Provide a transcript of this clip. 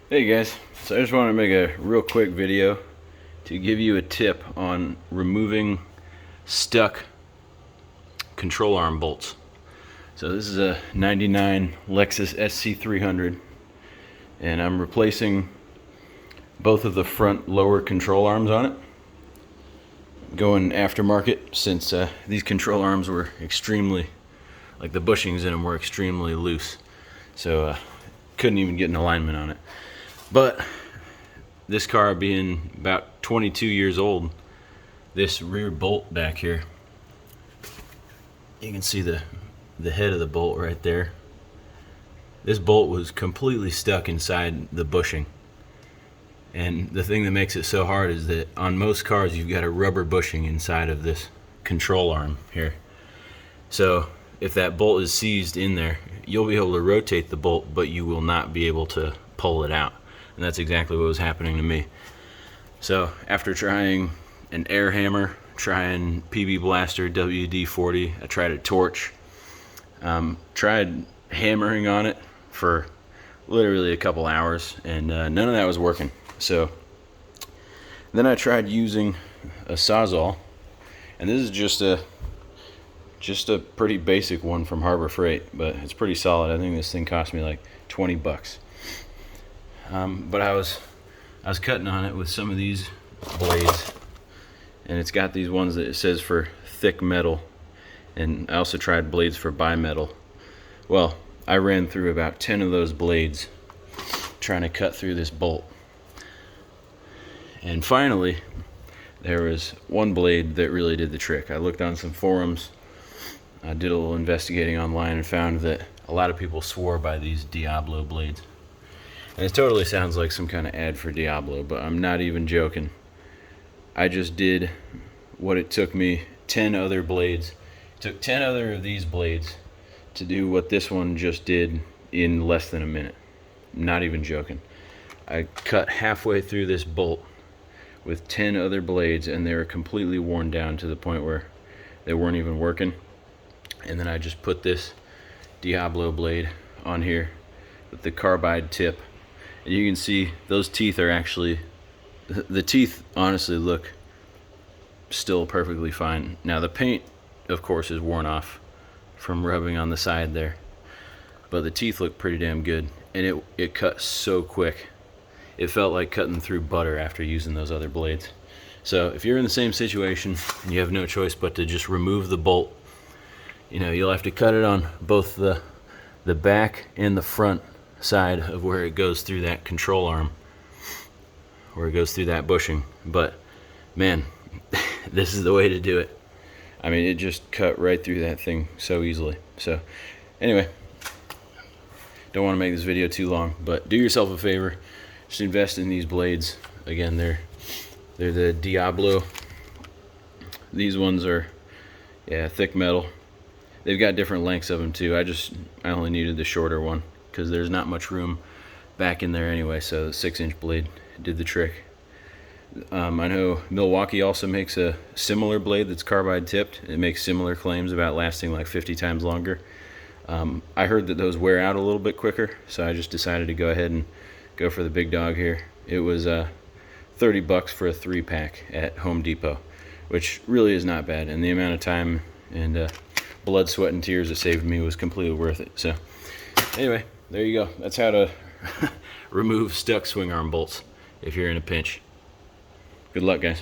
Hey guys, so I just want to make a real quick video to give you a tip on removing stuck control arm bolts. So this is a 99 Lexus SC300 and I'm replacing both of the front lower control arms on it. Going aftermarket since these control arms were extremely, like the bushings in them were extremely loose. So couldn't even get an alignment on it. But this car being about 22 years old, this rear bolt back here, you can see the head of the bolt right there. This bolt was completely stuck inside the bushing. And the thing that makes it so hard is that on most cars you've got a rubber bushing inside of this control arm here. So if that bolt is seized in there, you'll be able to rotate the bolt, but you will not be able to pull it out. And that's exactly what was happening to me. So after trying an air hammer, trying PB Blaster WD-40, I tried a torch, tried hammering on it for literally a couple hours, and none of that was working. So then I tried using a Sawzall, and this is just a pretty basic one from Harbor Freight, but it's pretty solid. I think this thing cost me like 20 bucks. But I was cutting on it with some of these blades, and it's got these ones that it says for thick metal, and I also tried blades for bimetal. Well, I ran through about 10 of those blades trying to cut through this bolt, and finally there was one blade that really did the trick. I looked on some forums, I did a little investigating online, and found that a lot of people swore by these Diablo blades. And it totally sounds like some kind of ad for Diablo, but I'm not even joking. I just did what it took me 10 other blades. It took 10 other of these blades to do what this one just did in less than a minute. I'm not even joking. I cut halfway through this bolt with 10 other blades, and they were completely worn down to the point where they weren't even working. And then I just put this Diablo blade on here with the carbide tip. And you can see those teeth are actually, the teeth honestly look still perfectly fine. Now the paint, of course, is worn off from rubbing on the side there, but the teeth look pretty damn good, and it cut so quick. It felt like cutting through butter after using those other blades. So if you're in the same situation and you have no choice but to just remove the bolt, you know, you'll have to cut it on both the back and the front side of where it goes through that control arm, where it goes through that bushing. But man, this is the way to do it. I mean, it just cut right through that thing so easily. So anyway, don't want to make this video too long, but do yourself a favor, just invest in these blades. Again, they're the Diablo. These ones are, yeah, thick metal. They've got different lengths of them too. I only needed the shorter one because there's not much room back in there anyway, so the 6-inch blade did the trick. I know Milwaukee also makes a similar blade that's carbide tipped. It makes similar claims about lasting like 50 times longer. I heard that those wear out a little bit quicker, so I just decided to go ahead and go for the big dog here. It was 30 bucks for a 3-pack at Home Depot, which really is not bad, and the amount of time and blood, sweat, and tears it saved me was completely worth it. So anyway, there you go. That's how to remove stuck swing arm bolts if you're in a pinch. Good luck, guys.